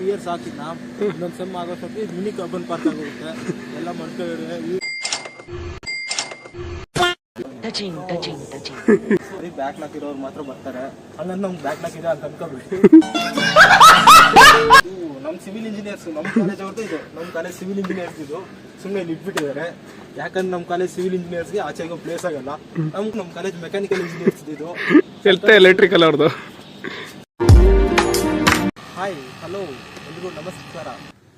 Years ಹಾಕಿದ್ನ ಇನ್ನೊಂದು sem ಆಗೋಷ್ಟೊತ್ತಿಗೆ mini Cubbon park ಆಗೋಗುತ್ತೆ ಎಲ್ಲ ಮಾಡ್ತಾರೆ. ಸರಿ ಬ್ಯಾಕ್ಲಾಕ್ ಇರೋರು ಮಾತ್ರ ಬರ್ತಾರೆ, ಹಂಗಂತ ನಮ್ಗೆ ಬ್ಯಾಕ್ಲಾಕ್ ಇದೆ ಅಂತ ಅನ್ಕೋಬಿಡಿ. ನಮ್ಮ ಸಿವಿಲ್ ಇಂಜಿನಿಯರ್ಸ್ ನಮ್ಮ ಕಾಲೇಜ್ ಅವ್ರದ್ದು ಇದು, ನಮ್ಮ ಕಾಲೇಜ್ ಸಿವಿಲ್ ಇಂಜಿನಿಯರ್ಸ್ ಇದು ಸುಮ್ಮನೆ ಇಲ್ಲಿ ಇಟ್ಬಿಟ್ಟಿದ್ದಾರೆ. ಯಾಕಂದ್ರೆ ನಮ್ಮ ಕಾಲೇಜ್ ಸಿವಿಲ್ ಇಂಜಿನಿಯರ್ಸ್ಗೆ ಆಚೆಗೋ ಪ್ಲೇಸ್ ಆಗಲ್ಲ. ನಮ್ಮ ಕಾಲೇಜ್ ಮೆಕ್ಯಾನಿಕಲ್ ಇಂಜಿನಿಯರ್ಸ್ ಇದು, ಎಲೆಕ್ಟ್ರಿಕಲ್ ಅವ್ರದ್ದು. ಹಾಯ್ ಹಲೋ ಎಲ್ರಿಗೂ ನಮಸ್ಕಾರ.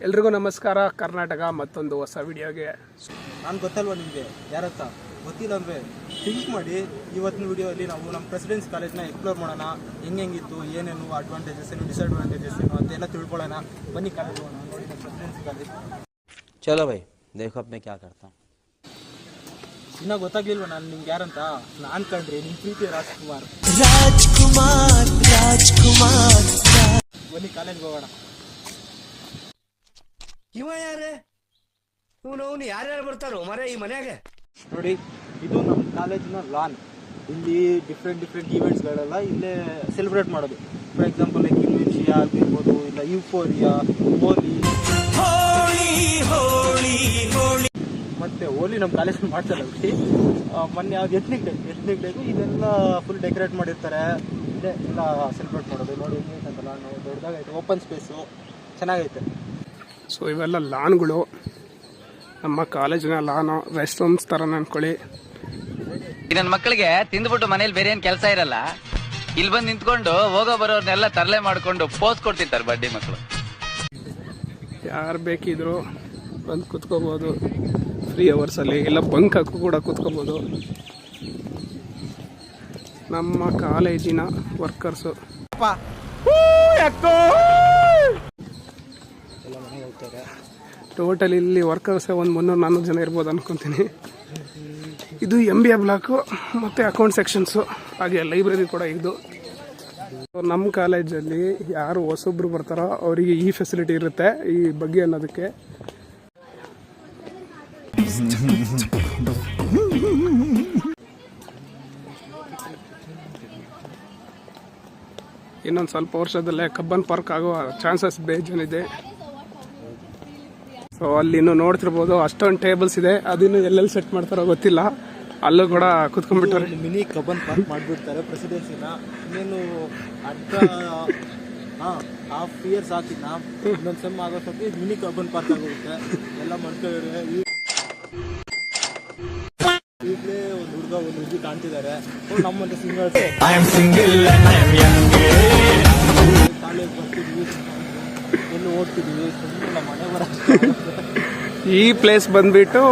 ಎಲ್ರಿಗೂ ನಮಸ್ಕಾರ. ಕರ್ನಾಟಕ ಮತ್ತೊಂದು ಹೊಸ ವಿಡಿಯೋಗೆ. ನಾನು ಗೊತ್ತಲ್ವ ನಿಮಗೆ ಯಾರತ್ತ ಗೊತ್ತಿಲ್ಲ ಅಂದರೆ ಥಿಂಕ್ ಮಾಡಿ. ಇವತ್ತಿನ ವಿಡಿಯೋಲ್ಲಿ ನಾವು ನಮ್ಮ ಪ್ರೆಸಿಡೆನ್ಸಿ ಕಾಲೇಜ್ನ ಎಕ್ಸ್ಪ್ಲೋರ್ ಮಾಡೋಣ. ಹೆಂಗಿತ್ತು, ಏನೇನು ಅಡ್ವಾಂಟೇಜಸ್ ಏನು, ಡಿಸ್ಅಡ್ವಾಂಟೇಜಸ್ ಏನು ಅಂತೆಲ್ಲ ತಿಳ್ಕೊಳ್ಳೋಣ. ಬನ್ನಿ ಕಾಲೇಜ್ ಹೋಗೋಣ. ನೋಡಿ ನಮ್ಮ ಪ್ರೆಸಿಡೆನ್ಸಿ ಕಾಲೇಜ್. ಚಲೋ ಭೈ ದೇಖೋ ಅಪ್ನೆ ಕ್ಯಾ ಕರ್ತಾ. ಇನ್ನೂ ಗೊತ್ತಾಗ್ಲಿಲ್ವ ನಾನು ನಿಮ್ಗೆ ಯಾರಂತ? ನಾನು ಕಂಡ್ರಿ ನಿಮ್ಮ ಪ್ರೀತಿ ರಾಜ್ಕುಮಾರ್. ಬನ್ನಿ ಕಾಲೇಜ್ಗೆ ಹೋಗೋಣ. ಇವ ಯಾರೇ ಇವನು ಯಾರ್ಯಾರು ಬರ್ತಾರೋ ಮರ ಈ ಮನ್ಯಾಗ? ನೋಡಿ, ಇದು ನಮ್ಮ ಕಾಲೇಜಿನ ಲಾನ್. ಇಲ್ಲಿ ಡಿಫ್ರೆಂಟ್ ಈವೆಂಟ್ಸ್ಗಳೆಲ್ಲ ಇಲ್ಲೇ ಸೆಲೆಬ್ರೇಟ್ ಮಾಡೋದು. ಫಾರ್ ಎಕ್ಸಾಂಪಲ್ ಲೈಕ್ ಇನ್ವೆನ್ಷಿಯಾ ಆಗಿರ್ಬೋದು, ಇಲ್ಲ ಯೂಫೋರಿಯಾ, ಹೋಲಿ ಮತ್ತೆ ಹೋಲಿ ನಮ್ಮ ಕಾಲೇಜಲ್ಲಿ ಮಾಡ್ತಾರೆ. ಮೊನ್ನೆ ಯಾವ್ದು ಎತ್ನಿಕ್ ಡೇಗೂ ಇದೆಲ್ಲ ಫುಲ್ ಡೆಕೋರೇಟ್ ಮಾಡಿರ್ತಾರೆ. ಇಲ್ಲೇ ಎಲ್ಲ ಸೆಲೆಬ್ರೇಟ್ ಮಾಡೋದು. ನೋಡಿ ಹೆಂಗೈತಂತಲ್ಲ, ನಾವು ದೊಡ್ಡದಾಗೈತೆ, ಓಪನ್ ಸ್ಪೇಸು ಚೆನ್ನಾಗೈತೆ. ಸೊ ಇವೆಲ್ಲ ಲಾನ್ಗಳು, ನಮ್ಮ ಕಾಲೇಜಿನ ಲಾನು, ರೆಸ್ಟ್ ರೂಮ್ಸ್ ಥರ ಅನ್ಕೊಳ್ಳಿ. ನನ್ನ ಮಕ್ಕಳಿಗೆ ತಿಂದ್ಬಿಟ್ಟು ಮನೇಲಿ ಬೇರೆ ಏನ್ ಕೆಲಸ ಇರಲ್ಲ, ಇಲ್ಲಿ ಬಂದು ನಿಂತ್ಕೊಂಡು ಹೋಗೋ ಬರೋರ್ನೆಲ್ಲ ತರಲೆ ಮಾಡ್ಕೊಂಡು ಪೋಸ್ ಕೊಡ್ತಿರ್ತಾರೆ ಬಡ್ಡಿ ಮಕ್ಕಳು. ಯಾರು ಬೇಕಿದ್ರು ಬಂದು ಕುತ್ಕೋಬೋದು ಫ್ರೀ ಅವರ್ಸಲ್ಲಿ, ಇಲ್ಲ ಬಂಕ್ ಹಾಕು ಕೂಡ ಕುತ್ಕೋಬೋದು. ನಮ್ಮ ಕಾಲೇಜಿನ ವರ್ಕರ್ಸು ಟೋಟಲ್ ಇಲ್ಲಿ ವರ್ಕರ್ಸೇ ಒಂದು 300-400 ಜನ ಇರ್ಬೋದು ಅನ್ಕೊತೀನಿ. ಇದು MBA ಬ್ಲಾಕು ಮತ್ತು ಅಕೌಂಟ್ ಸೆಕ್ಷನ್ಸು, ಹಾಗೆ ಲೈಬ್ರರಿ ಕೂಡ ಇದು. ನಮ್ಮ ಕಾಲೇಜಲ್ಲಿ ಯಾರು ಹೊಸೊಬ್ರು ಬರ್ತಾರೋ ಅವರಿಗೆ ಈ ಫೆಸಿಲಿಟಿ ಇರುತ್ತೆ, ಈ ಬಗ್ಗೆ ಅನ್ನೋದಕ್ಕೆ. ಇನ್ನೊಂದು ಸ್ವಲ್ಪ ವರ್ಷದಲ್ಲೇ ಕಬ್ಬನ್ ಪಾರ್ಕ್ ಆಗೋ ಚಾನ್ಸಸ್ ಬೇಜಾನಿದೆ. ಸೊ ಅಲ್ಲಿ ಇನ್ನೂ ನೋಡ್ತಿರ್ಬೋದು ಅಷ್ಟೊಂದು ಟೇಬಲ್ಸ್ ಇದೆ. ಅದಿನ್ನು ಎಲ್ಲೆಲ್ಲಿ ಸೆಟ್ ಮಾಡ್ತಾರೋ ಗೊತ್ತಿಲ್ಲ. ಅಲ್ಲೂ ಕೂಡ ಕುತ್ಕೊಂಡ್ಬಿಟ್ಟಾರೆ. ಮಿನಿ ಕಬ್ಬನ್ ಪಾರ್ಕ್ ಮಾಡಿಬಿಡ್ತಾರೆ ಪ್ರೆಸಿಡೆನ್ಸಿನ. ಇನ್ನೇನು ಹಾಫ್ ಇಯರ್ಸ್ ಹಾಕಿದ್ನ ಇನ್ನೊಂದು ಸೆಮ್ ಆಗೋಷ್ಟೊತ್ತಿಗೆ ಮಿನಿ ಕಬ್ಬನ್ ಪಾರ್ಕ್ ಆಗೋಗುತ್ತೆ ಎಲ್ಲ ಮಾಡ್ತಾರೆ. ಈಗಲೇ ಒಂದು ಹುಡುಗ ಒಂದು ಹುಡುಗಿ ಕಾಣ್ತಿದ್ದಾರೆ. ನಮ್ಮಂತ ಸಿಂಗಲ್ಸ್ ಕಾಲೇಜ್ ಬರ್ತಿದ್ವಿ, ಎಲ್ಲೂ ಓದ್ತಿದ್ವಿ, ಸುಮ್ಮನೆ ನಮ್ಮ ಮನೆ ಬರ. ಈ ಪ್ಲೇಸ್ ಬಂದ್ಬಿಟ್ಟು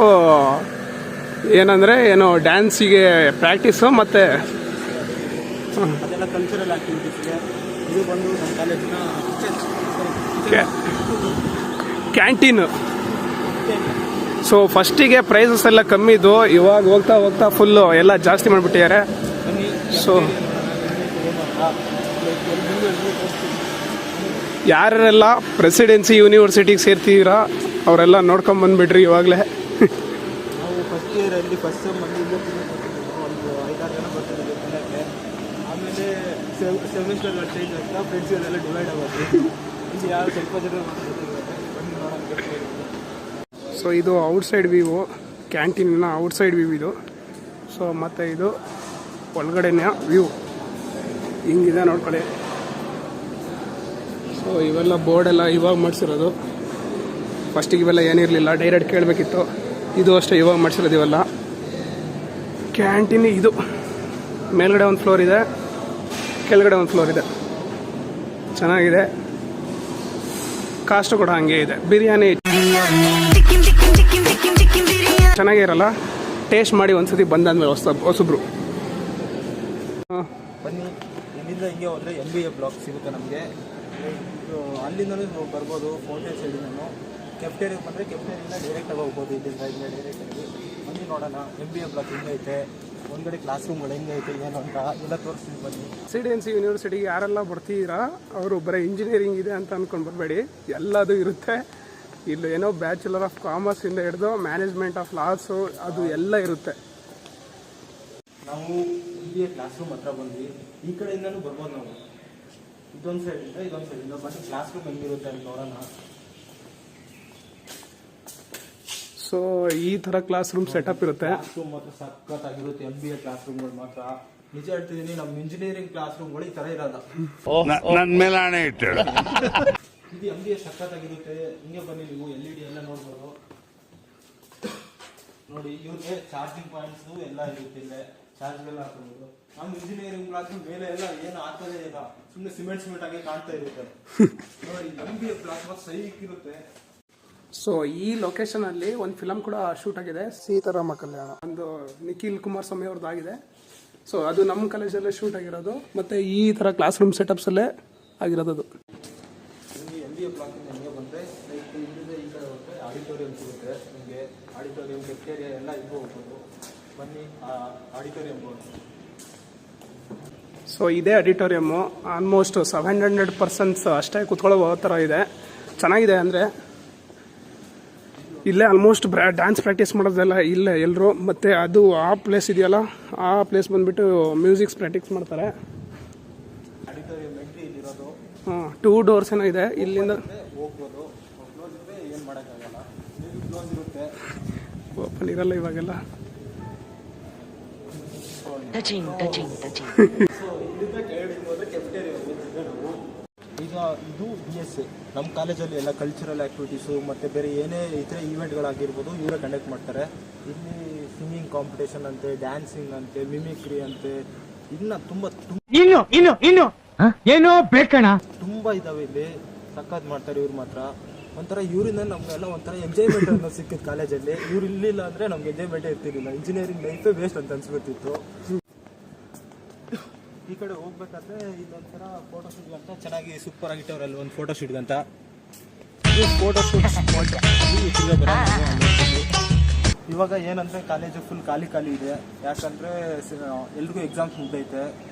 ಏನಂದ್ರೆ ಏನು ಡ್ಯಾನ್ಸಿಗೆ ಪ್ರಾಕ್ಟೀಸು ಮತ್ತೆ ಅದೆಲ್ಲ ಕಲ್ಚರಲ್ ಆಕ್ಟಿವಿಟೀಸ್ಗೆ. ಇದು ಬಂದು ನಮ್ಮ ಕಾಲೇಜಿನ ಕ್ಯಾಂಟೀನು. ಸೊ ಫಸ್ಟಿಗೆ ಪ್ರೈಸಸ್ ಎಲ್ಲ ಕಮ್ಮಿ ಇದ್ದು, ಇವಾಗ ಹೋಗ್ತಾ ಹೋಗ್ತಾ ಫುಲ್ಲು ಎಲ್ಲ ಜಾಸ್ತಿ ಮಾಡಿಬಿಟ್ಟಿದ್ದಾರೆ. ಸೊ ಯಾರೆಲ್ಲ ಪ್ರೆಸಿಡೆನ್ಸಿ ಯೂನಿವರ್ಸಿಟಿಗೆ ಸೇರ್ತಿದ್ದೀರಾ ಅವರೆಲ್ಲ ನೋಡ್ಕೊಂಬಂದ್ಬಿಡ್ರಿ ಇವಾಗಲೇ. ನಾವು ಫಸ್ಟ್ ಇಯರಲ್ಲಿ ಫಸ್ಟ್ ಸೆಮ್ ಬಂದು ಒಂದು 5-6 ಜನ ಬರ್ತಿದ್ದೀವಿ ಕಲಿಯೋಕ್ಕೆ. ಆಮೇಲೆ ಸೆಮಿಸ್ಟರ್ ಚೇಂಜ್ ಆಗ್ತಾ ಫ್ರೆಂಡ್ಸ್ ಎಲ್ಲ ಡಿವೈಡ್ ಆಗುತ್ತೆ. ಇಲ್ಲಿ ಯಾರು ಸ್ವಲ್ಪ ಜನ ಬಂದು ನೋಡೋಕ್ಕೆ. ಸೊ ಇದು ಔಟ್ಸೈಡ್ ವ್ಯೂ, ಕ್ಯಾಂಟೀನಿನ ಔಟ್ಸೈಡ್ ವ್ಯೂ ಇದು. ಸೊ ಮತ್ತು ಇದು ಒಳಗಡೆನ ವ್ಯೂ ಹಿಂಗಿದೆ ನೋಡ್ಕೊಳ್ಳಿ. ಸೊ ಇವೆಲ್ಲ ಬೋರ್ಡೆಲ್ಲ ಇವಾಗ ಮಾಡಿಸಿರೋದು. ಫಸ್ಟಿಗೆ ಇವೆಲ್ಲ ಏನಿರಲಿಲ್ಲ, ಡೈರೆಕ್ಟ್ ಕೇಳಬೇಕಿತ್ತು. ಇದು ಅಷ್ಟೇ ಇವಾಗ ಮಾಡಿಸಿರೋದು ಇವೆಲ್ಲ. ಕ್ಯಾಂಟೀನ್ ಇದು ಮೇಲ್ಗಡೆ ಒಂದು ಫ್ಲೋರ್ ಇದೆ, ಕೆಳಗಡೆ ಒಂದು ಫ್ಲೋರ್ ಇದೆ. ಚೆನ್ನಾಗಿದೆ. ಕಾಸ್ಟ್ ಕೂಡ ಹಂಗೆ ಇದೆ. ಬಿರಿಯಾನಿ ಚೆನ್ನಾಗಿರಲ್ಲ, ಟೇಸ್ಟ್ ಮಾಡಿ ಒಂದ್ಸತಿ ಬಂದಾದ್ಮೇಲೆ ಹೊಸಬ್ರು. ಬನ್ನಿ, ಇಲ್ಲಿಂದ ಹಿಂಗೆ ಹೋದರೆ MBA ಬ್ಲಾಕ್ ಸಿಗುತ್ತೆ ನಮಗೆ. ಅಲ್ಲಿಂದಲೂ ಬರ್ಬೋದು. ಫೌಂಟೇನ್ ಸೈಡಿಂದೂ ಕೆಫ್ಟೇರಿಯಾಗೆ ಬಂದರೆ ಕೆಫ್ಟೇರಿಯಿಂದ ಡೈರೆಕ್ಟಾಗಿ ಹೋಗ್ಬೋದು. ಇಲ್ಲಿಂದ ಹಿಂಗೆ ಡೈರೆಕ್ಟಾಗಿ ಬನ್ನಿ ನೋಡೋಣ MBA ಬ್ಲಾಕ್ ಹೆಂಗೈತೆ, ಒಂದ್ಗಡೆ ಕ್ಲಾಸ್ ರೂಮ್ಗಳು ಹೆಂಗೈತೆ ಏನು ಅಂತ ಎಲ್ಲ ತೋರಿಸ್ತೀವಿ ಬನ್ನಿ. ಪ್ರೆಸಿಡೆನ್ಸಿ ಯೂನಿವರ್ಸಿಟಿಗೆ ಯಾರೆಲ್ಲ ಬರ್ತೀರಾ ಅವರು ಬರೀ ಇಂಜಿನಿಯರಿಂಗ್ ಇದೆ ಅಂತ ಅಂದ್ಕೊಂಡು ಬರಬೇಡಿ, ಎಲ್ಲದೂ ಇರುತ್ತೆ. ಇಲ್ಲಿ ಏನೋ ಬ್ಯಾಚುಲರ್ ಆಫ್ ಕಾಮರ್ಸಿಂದ ಹಿಡಿದು ಮ್ಯಾನೇಜ್ಮೆಂಟ್ ಆಫ್ ಲಾಸು ಅದು ಎಲ್ಲ ಇರುತ್ತೆ. ನಾವು MBA ಕ್ಲಾಸ್ ರೂಮ್ ಹತ್ರ ಬಂದ್ವಿ. ಈ ಕಡೆಯಿಂದನೂ ಬರ್ಬೋದು ನಾವು. ಇದೊಂದು ಸೈಡಿಂದ ಇದೊಂದು ಸೈಡಿಂದ ಬನ್ನಿ ಕ್ಲಾಸ್ ರೂಮ್ ಹೆಂಗಿರುತ್ತೆ ಅಂತ ನೋಡೋಣ. ಸೊ ಈ ಥರ ಕ್ಲಾಸ್ ರೂಮ್ ಸೆಟಪ್ ಇರುತ್ತೆ. ಕ್ಲಾಸ್ ರೂಮ್ ಮಾತ್ರ ಸಖತ್ತಾಗಿರುತ್ತೆ. MBA ಕ್ಲಾಸ್ ರೂಮ್ಗಳು ಮಾತ್ರ ನಿಜ ಹೇಳ್ತಿದ್ದೀನಿ, ನಮ್ಮ ಇಂಜಿನಿಯರಿಂಗ್ ಕ್ಲಾಸ್ ರೂಮ್ಗಳು ಈ ಥರ ಇರಲ್ಲ. ನನ್ನ ಮೇಲೆ ಹಣೆ ಇಟ್ಟಳು. ಇದು MBA ಸಖತ್ತಾಗಿರುತ್ತೆ. ಹಿಂಗೆ ಬನ್ನಿ ನೀವು LED ಎಲ್ಲ ನೋಡ್ಬೋದು. ನೋಡಿ ಇವ್ರಿಗೆ ಚಾರ್ಜಿಂಗ್ ಪಾಯಿಂಟ್ಸ್ ಎಲ್ಲ ಇರುತ್ತೆ, ಇಲ್ಲೇ ಚಾರ್ಜ್ಗೆಲ್ಲ ಹಾಕೋಬಹುದು. ನಮ್ಮ ಇಂಜಿನಿಯರಿಂಗ್ ಕ್ಲಾಸ್ ಮೇಲೆ ಎಲ್ಲ ಏನು ಹಾಕೋದೇ ಇಲ್ಲ, ಸುಮ್ಮನೆ ಸಿಮೆಂಟ್ ಆಗಿ ಕಾಣ್ತಾ ಇರುತ್ತೆ. ನೋಡಿ MBA ಕ್ಲಾಸ್ ಮಾತ್ರ ಸೈಕ್ ಇರುತ್ತೆ. ಸೊ ಈ ಲೊಕೇಶನ್ ಅಲ್ಲಿ ಒಂದು ಫಿಲಮ್ ಕೂಡ ಶೂಟ್ ಆಗಿದೆ, ಸೀತಾರಾಮ ಕಲ್ಯಾಣ, ಒಂದು ನಿಖಿಲ್ ಕುಮಾರಸ್ವಾಮಿ ಅವ್ರದ್ದು ಆಗಿದೆ. ಸೊ ಅದು ನಮ್ಮ ಕಾಲೇಜಲ್ಲೇ ಶೂಟ್ ಆಗಿರೋದು, ಮತ್ತೆ ಈ ಥರ ಕ್ಲಾಸ್ ರೂಮ್ ಸೆಟಪ್ಸ್ ಅಲ್ಲೇ ಆಗಿರೋದು. ಅದು ನಿಮಗೆ MBA ಬ್ಲಾಕ್ ಹೆಂಗೆ ಬಂದರೆ ಲೈಕ್ ಇಲ್ಲಿಂದ ಈ ಕಡೆ ಹೋಗುತ್ತೆ ಆಡಿಟೋರಿಯಂ ಸಿಗುತ್ತೆ. ನಿಮಗೆ ಆಡಿಟೋರಿಯಂ ಕೆಫ್ಟೇರಿಯಾ ಎಲ್ಲ ಇದು ಹೋಗ್ಬೋದು. ಬನ್ನಿ ಆಡಿಟೋರಿಯಂ ಹೋಗಿ. ಸೊ ಇದೇ ಆಡಿಟೋರಿಯಮ್ಮು ಆಲ್ಮೋಸ್ಟ್ 700 ಪರ್ಸನ್ಸ್ ಅಷ್ಟೇ ಕೂತ್ಕೊಳ್ಳೋ ಥರ ಇದೆ. ಚೆನ್ನಾಗಿದೆ. ಅಂದರೆ ಇಲ್ಲೇ ಆಲ್ಮೋಸ್ಟ್ ಡ್ಯಾನ್ಸ್ ಪ್ರಾಕ್ಟೀಸ್ ಮಾಡೋದೆಲ್ಲ ಇಲ್ಲೇ ಎಲ್ಲರೂ. ಮತ್ತು ಅದು ಆ ಪ್ಲೇಸ್ ಇದೆಯಲ್ಲ, ಆ ಪ್ಲೇಸ್ ಬಂದುಬಿಟ್ಟು ಮ್ಯೂಸಿಕ್ಸ್ ಪ್ರಾಕ್ಟೀಸ್ ಮಾಡ್ತಾರೆ. ಆಡಿಟೋರಿಯಂ ಎಂಟ್ರಿ ಇಲ್ಲಿರೋದು. 2 ಡೋರ್ಸ್ ಏನೋ ಇದೆ, ಇಲ್ಲಿಂದ ಹೋಗ್ಬೋದು. ಕ್ಲೋಸ್ ಇದ್ರೆ ಏನು ಮಾಡೋಕ್ಕಾಗಲ್ಲ, ಕ್ಲೋಸ್ ಇರುತ್ತೆ, ಓಪನ್ ಇರಲ್ಲ ಇವಾಗೆಲ್ಲ. ಸೊ ಇಲ್ಲಿಂದ ಕೆಳಗಡೆ ಹೋದ್ರೆ ಕೆಫ್ಟೇರಿಯಾ ಹೋಗ್ತಿದ್ದೆ ನಾವು. ಈಗ ಇದು BSA ನಮ್ಮ ಕಾಲೇಜಲ್ಲಿ ಎಲ್ಲ ಕಲ್ಚರಲ್ ಆ್ಯಕ್ಟಿವಿಟೀಸು ಮತ್ತು ಬೇರೆ ಏನೇ ಇತರೆ ಈವೆಂಟ್ಗಳಾಗಿರ್ಬೋದು ಇವರೇ ಕಂಡಕ್ಟ್ ಮಾಡ್ತಾರೆ. ಇಲ್ಲಿ ಸಿಂಗಿಂಗ್ ಕಾಂಪಿಟೇಷನ್ ಅಂತೆ, ಡ್ಯಾನ್ಸಿಂಗ್ ಅಂತೆ, ಮಿಮಿಕ್ರಿ ಅಂತೆ, ಇನ್ನು ತುಂಬ ಏನೋ ಬೇಕಣ ತುಂಬ ಇದಾವೆ. ಇಲ್ಲಿ ಸಖತ್ ಮಾಡ್ತಾರೆ ಇವ್ರು ಮಾತ್ರ. ಒಂಥರ ಇವರಿಂದ ನಮಗೆಲ್ಲ ಒಂಥರ ಎಂಜಾಯ್ಮೆಂಟ್ ಅನ್ನೋದು ಸಿಕ್ಕಿತ್ತು ಕಾಲೇಜಲ್ಲಿ. ಇವ್ರು ಇರಲಿಲ್ಲ ಅಂದರೆ ನಮ್ಗೆ ಎಂಜಾಯ್ಮೆಂಟೇ ಇರ್ತಿರಲಿಲ್ಲ. ಇಂಜಿನಿಯರಿಂಗ್ ಲೈಫೇ ವೇಸ್ಟ್ ಅಂತ ಅನ್ಸ್ಬಿಡ್ತಿತ್ತು. ಈ ಕಡೆ ಹೋಗ್ಬೇಕಾದ್ರೆ ಇದೊಂಥರ ಫೋಟೋ ಶೂಟ್ಗೆ ಅಂತ ಚೆನ್ನಾಗಿ ಸೂಪರ್ ಆಗಿಟ್ಟವ್ರಲ್ಲಿ ಒಂದು ಫೋಟೋ ಶೂಟ್ಗಂತ. ಫೋಟೋ ಶೂಟ್ ಸ್ಪಾಟ್ ಇವಾಗ ಏನಂದರೆ ಕಾಲೇಜು ಫುಲ್ ಖಾಲಿ ಇದೆ. ಯಾಕಂದರೆ ಎಲ್ರಿಗೂ ಎಕ್ಸಾಮ್ಸ್ ಮುಗ್ದೈತೆ,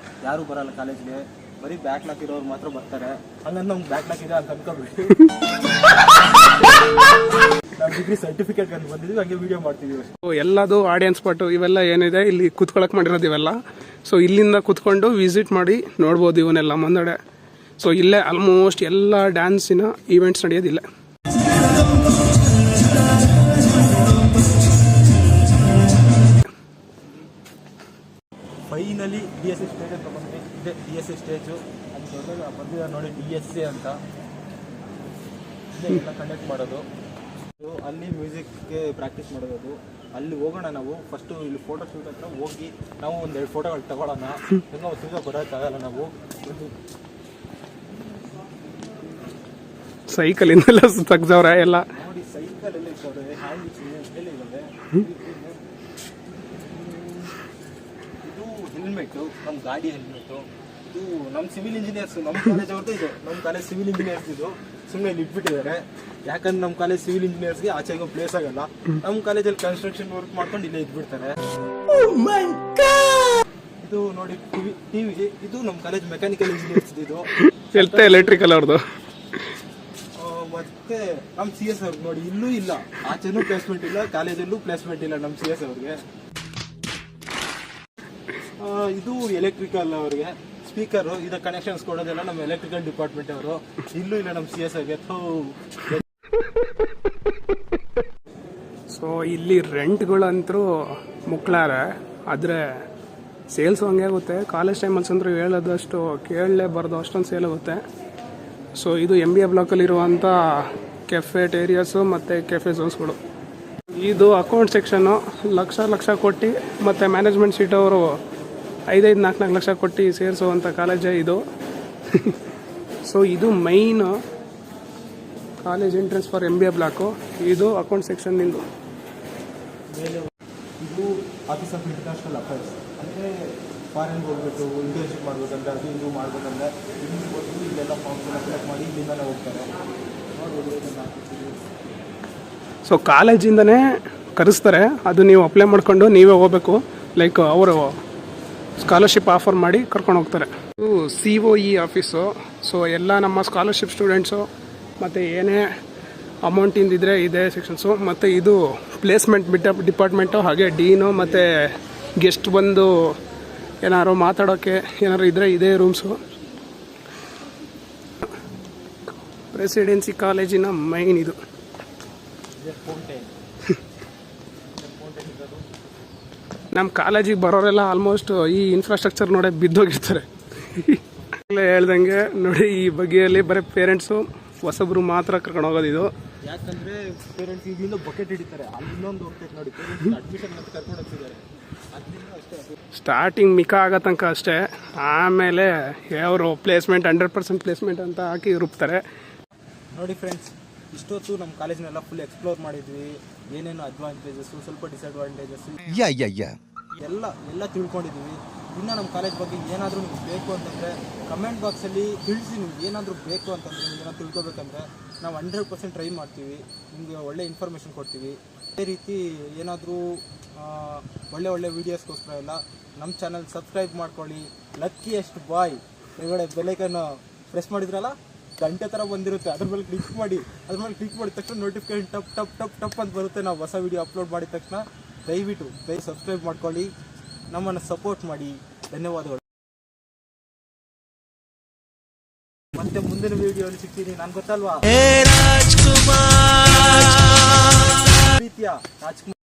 ಯಾರೂ ಬರಲ್ಲ ಕಾಲೇಜ್ಗೆ. ಬರೀ ಬ್ಯಾಕ್ಲಾಕ್ ಇರೋರು ಮಾತ್ರ ಬರ್ತಾರೆ. ಹಂಗಂದ್ರೆ ನಮ್ಗೆ ಬ್ಯಾಕ್ಲಾಕ್ ಇದೆ ಅಂತ ಅನ್ಕೋಬೇಡಿ. ನಾವು ಡಿಗ್ರಿ ಸರ್ಟಿಫಿಕೇಟ್ ಅಂತ ಬಂದಿದ್ವಿ, ಹಂಗೆ ವಿಡಿಯೋ ಮಾಡ್ತಿದ್ದೀವಿ. ಎಲ್ಲದು ಆಡಿಯನ್ಸ್ ಸ್ಪಾಟು ಇವೆಲ್ಲ ಏನಿದೆ ಇಲ್ಲಿ ಕುತ್ಕೊಳಕ್ ಮಾಡಿರೋದು ಇವೆಲ್ಲ. ಸೊ ಇಲ್ಲಿಂದ ಕುತ್ಕೊಂಡು ವಿಸಿಟ್ ಮಾಡಿ ನೋಡ್ಬೋದು ಇವನ್ನೆಲ್ಲ ಮುಂದಡೆ. ಸೊ ಇಲ್ಲೇ ಆಲ್ಮೋಸ್ಟ್ ಎಲ್ಲ ಡ್ಯಾನ್ಸಿನ ಈವೆಂಟ್ಸ್ ನಡೆಯೋದಿಲ್ಲ. ಫೈನಲಿ DSA ಸ್ಟೇಜ್ ಅಂತ ಬಂದ್ವಿ. ಇದೆ DSA ಸ್ಟೇಜು. ಅದು ದೊಡ್ಡದು ಬಂದಿದೆ ನೋಡಿ, DSA ಅಂತ. ಇದೇ ಎಲ್ಲ ಕಂಡಕ್ಟ್ ಮಾಡೋದು. ಅಲ್ಲಿ ಮ್ಯೂಸಿಕ್ಗೆ ಪ್ರಾಕ್ಟೀಸ್ ಮಾಡೋದು. ಅಲ್ಲಿ ಹೋಗೋಣ ನಾವು. ಫಸ್ಟು ಇಲ್ಲಿ ಫೋಟೋ ಶೂಟ್ ಹತ್ರ ಹೋಗಿ ನಾವು ಒಂದೆರಡು ಫೋಟೋಗಳು ತಗೊಳ್ಳೋಣ. ಇನ್ನೂ ಒಂದು ಬರೋಕ್ಕಾಗಲ್ಲ ನಾವು. ಸೈಕಲಿಂದೆಲ್ಲ ತೆಗ್ದವ್ರೆ ಎಲ್ಲ. ನೋಡಿ ಸೈಕಲ್ ಎಲ್ಲ ಇರ್ತವೆ, ಹ್ಯಾಂಡ್ ಎಲ್ಲ ಇದ್ದಾವೆ. ಇದು ಹೆಲ್ಮೆಟ್ಟು, ನಮ್ಮ ಗಾಡಿ ಹೆಲ್ಮೆಟ್ಟು. ಇದು ನಮ್ಮ ಸಿವಿಲ್ ಇಂಜಿನಿಯರ್ಸ್, ನಮ್ಮ ಕಾಲೇಜ್ ಅವ್ರದ್ದು. ಇದು ನಮ್ಮ ಕಾಲೇಜ್ ಸಿವಿಲ್ ಇಂಜಿನಿಯರ್ಸ್. ಇದು ಸುಮ್ಮನೆ ಇಲ್ಲಿ ಇಟ್ಬಿಟ್ಟಿದ್ದಾರೆ. ಯಾಕಂದ್ರೆ ನಮ್ಮ ಕಾಲೇಜ್ ಸಿವಿಲ್ ಇಂಜಿನಿಯರ್ಸ್ಗೆ ಆಚೆಗೂ ಪ್ಲೇಸ್ ಆಗಲ್ಲ. ನಮ್ಮ ಕಾಲೇಜಲ್ಲಿ ಕನ್ಸ್ಟ್ರಕ್ಷನ್ ವರ್ಕ್ ಮಾಡ್ಕೊಂಡು ಇಲ್ಲೇ ಇಟ್ಬಿಡ್ತಾರೆ. ಇದು ನೋಡಿ ಟಿವಿ. ಇದು ನಮ್ಮ ಕಾಲೇಜ್ ಮೆಕ್ಯಾನಿಕಲ್ ಇಂಜಿನಿಯರ್ಸ್. ಇದು ಎಲೆಕ್ಟ್ರಿಕಲ್ ಅವ್ರದ್ದು. ಮತ್ತೆ ನಮ್ಮ CS ಅವ್ರಿಗೆ ನೋಡಿ, ಇಲ್ಲೂ ಇಲ್ಲ, ಆಚೆನೂ ಪ್ಲೇಸ್ಮೆಂಟ್ ಇಲ್ಲ, ಕಾಲೇಜಲ್ಲೂ ಪ್ಲೇಸ್ಮೆಂಟ್ ಇಲ್ಲ ನಮ್ಮ CS ಅವ್ರಿಗೆ. ಇದು ಎಲೆಕ್ಟ್ರಿಕಲ್ ಅವ್ರಿಗೆ ಸ್ಪೀಕರು. ಇದು ಕನೆಕ್ಷನ್ಸ್ ಕೊಡೋದೆಲ್ಲ ನಮ್ಮ ಎಲೆಕ್ಟ್ರಿಕಲ್ ಡಿಪಾರ್ಟ್ಮೆಂಟ್ ಅವರು. ಇಲ್ಲೂ ಇಲ್ಲ ನಮ್ಮ CS ಅವ್ರಿಗೆ. ಸೊ ಇಲ್ಲಿ ರೆಂಟ್ಗಳಂತರೂ ಮುಕ್ಳಾರೆ, ಆದರೆ ಸೇಲ್ಸು ಹಂಗೆ ಆಗುತ್ತೆ. ಕಾಲೇಜ್ ಟೈಮಲ್ಲಿ ಅಂದ್ರೆ ಹೇಳೋದಷ್ಟು ಕೇಳಲೇಬಾರ್ದು, ಅಷ್ಟೊಂದು ಸೇಲ್ ಆಗುತ್ತೆ. ಸೊ ಇದು MBA ಬ್ಲಾಕಲ್ಲಿರುವಂಥ ಕೆಫೆಟೇರಿಯಾಸು ಮತ್ತು ಕೆಫೆ ಝೋನ್ಸ್ಗಳು. ಇದು ಅಕೌಂಟ್ ಸೆಕ್ಷನ್ನು. ಲಕ್ಷ ಕೊಟ್ಟು ಮತ್ತು ಮ್ಯಾನೇಜ್ಮೆಂಟ್ ಸೀಟ್ ಅವರು 5-4 ಲಕ್ಷ ಕೊಟ್ಟು ಸೇರಿಸುವಂಥ ಕಾಲೇಜೇ ಇದು. ಸೊ ಇದು main college entrance for MBA block. ಇದು ಅಕೌಂಟ್ ಸೆಕ್ಷನ್ ನಿಂದು. ಇದು ಆಫೀಸ್ ಆಫ್ ಇಂಟರ್ನ್ಯಾಷನಲ್ ಅಫೇರ್ಸ್. ಅಂದರೆ ಫಾರಿನ್ಗೆ ಹೋಗ್ಬೇಕು, ಇಂಟರ್ನ್ಶಿಪ್ ಮಾಡ್ಬೇಕಂದ್ರೆ, ಅದು ಇದು ಮಾಡ್ಬೇಕಂದ್ರೆ ಇಲ್ಲಿ ಹೋಗಿ ಇಲ್ಲೆಲ್ಲ ಫಾರ್ಮ್ಸ್ ಎಲ್ಲ ಫಿಲಪ್ ಮಾಡಿ ಇಲ್ಲಿಂದಲೇ ಹೋಗ್ತಾರೆ. ಸೊ ಕಾಲೇಜಿಂದನೇ ಕರೆಸ್ತಾರೆ. ಅದು ನೀವು ಅಪ್ಲೈ ಮಾಡ್ಕೊಂಡು ನೀವೇ ಹೋಗ್ಬೇಕು. ಲೈಕ್ ಅವರು ಸ್ಕಾಲರ್ಶಿಪ್ ಆಫರ್ ಮಾಡಿ ಕರ್ಕೊಂಡು ಹೋಗ್ತಾರೆ. ಇದು COE ಆಫೀಸು. ಸೊ ಎಲ್ಲ ನಮ್ಮ ಸ್ಕಾಲರ್ಶಿಪ್ ಸ್ಟೂಡೆಂಟ್ಸು ಮತ್ತು ಏನೇ ಅಮೌಂಟಿಂದಿದ್ರೆ ಇದೇ ಸೆಕ್ಷನ್ಸು. ಮತ್ತು ಇದು ಪ್ಲೇಸ್ಮೆಂಟ್ ಡಿಪಾರ್ಟ್ಮೆಂಟು. ಹಾಗೆ ಡೀನು ಮತ್ತು ಗೆಸ್ಟ್ ಬಂದು ಏನಾದ್ರು ಮಾತಾಡೋಕ್ಕೆ ಏನಾದ್ರು ಇದ್ದರೆ ಇದೇ ರೂಮ್ಸು. ಪ್ರೆಸಿಡೆನ್ಸಿ ಕಾಲೇಜಿನ ಮೈನ್ ಇದು. ಇದೆ ಫೌಂಟೇನ್ ಇರೋದು. ನಮ್ಮ ಕಾಲೇಜಿಗೆ ಬರೋರೆಲ್ಲ ಆಲ್ಮೋಸ್ಟ್ ಈ ಇನ್ಫ್ರಾಸ್ಟ್ರಕ್ಚರ್ ನೋಡೇ ಬಿದ್ದೋಗಿರ್ತಾರೆ. ಹೇಳ್ದಂಗೆ ನೋಡಿ, ಈ ಬಗೆಯಲ್ಲಿ ಬರೀ ಪೇರೆಂಟ್ಸು ಹೊಸಬ್ರು ಮಾತ್ರ ಕರ್ಕೊಂಡು ಹೋಗೋದು ಇದು. ಯಾಕಂದ್ರೆ ಪೇರೆಂಟ್ಸ್ ಇಲ್ಲಿಂದ ಬಕೆಟ್ ಹಿಡಿತಾರೆ, ಅಲ್ಲಿ ಇನ್ನೊಂದು ಹೋಗ್ತೈತೆ ನೋಡಿ, ಪೇರೆಂಟ್ಸ್ ಅಡ್ಮಿಷನ್ ಅಂತ ಕರ್ಕೊಂಡು ಹೋಗ್ತಿದ್ದಾರೆ. ಅದರಿಂದ ಅಷ್ಟೇ, ಸ್ಟಾರ್ಟಿಂಗ್ ಮಿಕ ಆಗೋ ತನಕ ಅಷ್ಟೇ. ಆಮೇಲೆ ಅವರು ಪ್ಲೇಸ್ಮೆಂಟ್ 100% ಪ್ಲೇಸ್ಮೆಂಟ್ ಅಂತ ಹಾಕಿ ರುಬ್ತಾರೆ. ನೋಡಿ ಫ್ರೆಂಡ್ಸ್, ಇಷ್ಟೊತ್ತು ನಮ್ಮ ಕಾಲೇಜ್ನೆಲ್ಲ ಫುಲ್ ಎಕ್ಸ್ಪ್ಲೋರ್ ಮಾಡಿದ್ವಿ. ಏನೇನು ಅಡ್ವಾಂಟೇಜಸ್ಸು, ಸ್ವಲ್ಪ ಡಿಸ್ಅಡ್ವಾಂಟೇಜಸ್ಸು ಎಲ್ಲ ತಿಳ್ಕೊಂಡಿದ್ವಿ. ಇನ್ನು ನಮ್ಮ ಕಾಲೇಜ್ ಬಗ್ಗೆ ಏನಾದರೂ ನಿಮ್ಗೆ ಬೇಕು ಅಂತಂದರೆ ಕಮೆಂಟ್ ಬಾಕ್ಸಲ್ಲಿ ತಿಳಿಸಿ. ನಿಮ್ಗೆ ಏನಾದರೂ ಬೇಕು ಅಂತಂದರೆ, ನಿಮ್ಗೆ ಏನಾದ್ರು ತಿಳ್ಕೊಬೇಕಂದ್ರೆ ನಾವು 100% ಟ್ರೈ ಮಾಡ್ತೀವಿ, ನಿಮಗೆ ಒಳ್ಳೆ ಇನ್ಫಾರ್ಮೇಷನ್ ಕೊಡ್ತೀವಿ. ಅದೇ ರೀತಿ ಏನಾದರೂ ಒಳ್ಳೆ ವೀಡಿಯೋಸ್ಗೋಸ್ಕರ ಎಲ್ಲ ನಮ್ಮ ಚಾನಲ್ ಸಬ್ಸ್ಕ್ರೈಬ್ ಮಾಡ್ಕೊಳ್ಳಿ. ಲಕ್ಕಿಯೆಸ್ಟ್ ಬಾಯ್ ಇವುಗಡೆ ಬೆಲೈಕನ್ನು ಪ್ರೆಸ್ ಮಾಡಿದ್ರಲ್ಲ, ಗಂಟೆ ಥರ ಬಂದಿರುತ್ತೆ, ಅದ್ರ ಮೇಲೆ ಕ್ಲಿಕ್ ಮಾಡಿದ ತಕ್ಷಣ ನೋಟಿಫಿಕೇಶನ್ ಟಪ್ ಅಂತ ಬರುತ್ತೆ. ನಾವು ಹೊಸ ವೀಡಿಯೋ ಅಪ್ಲೋಡ್ ಮಾಡಿದ ತಕ್ಷಣ ದಯವಿಟ್ಟು ಸಬ್ಸ್ಕ್ರೈಬ್ ಮಾಡ್ಕೊಳ್ಳಿ, ನಮ್ಮನ್ನು ಸಪೋರ್ಟ್ ಮಾಡಿ. ಧನ್ಯವಾದಗಳು. ಮತ್ತೆ ಮುಂದಿನ ವಿಡಿಯೋಲಿ ಸಿಗ್ತೀನಿ. ನಾನು ಗೊತ್ತಲ್ವಾ, ಪ್ರೀತಿಯ ರಾಜ್ಕುಮಾರ್.